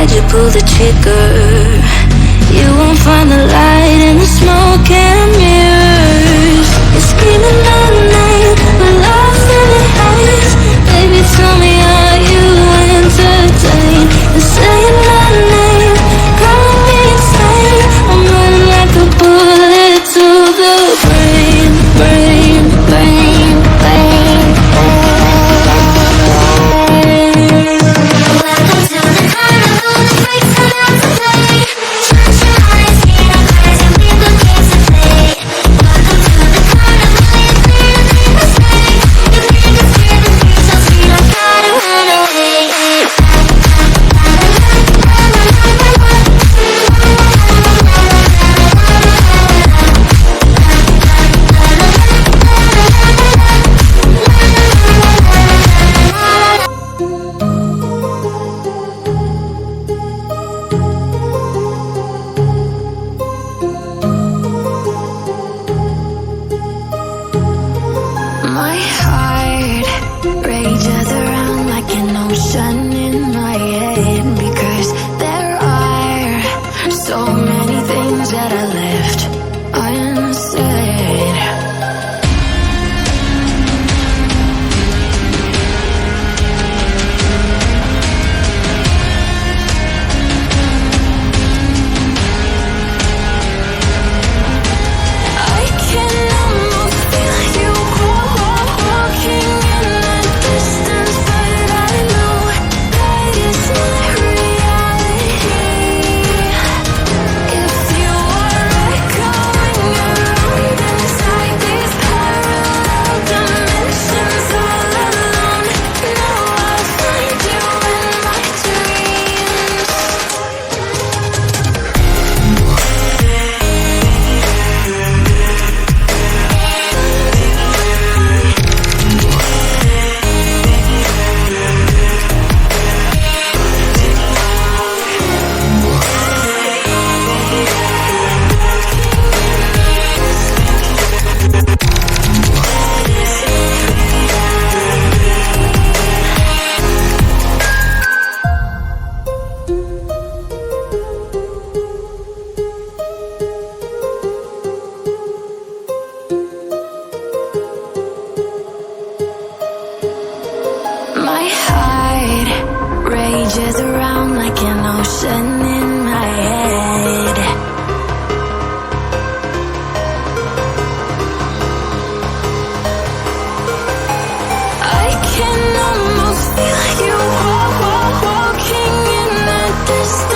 why'd you pull the trigger? You won't find the light in the smoke and mirrors. You're screaming my name, we're lost in the haze. Baby, tell me, are you entertained? You're saying my name, calling me insane. I'm running like a bullet to the brain, brain, brain, brain, brain. Welcome to the carnival, the freaks are out to play. Shut your eyes, see our eyes, and we will kids to play. Welcome to the carnival, you clear the paper spray. You think it's fear the fear, so feel like gotta run away. My heart rages around like an ocean in my head, because there are so many things that I left unsaid. I can almost feel you walking in the distance, but I know that it's not reality. If you are echoing around inside these parallel dimensions all alone, now I'll find you in my dreams. My heart rages around like an ocean in my head. I can almost feel you walking in the distance.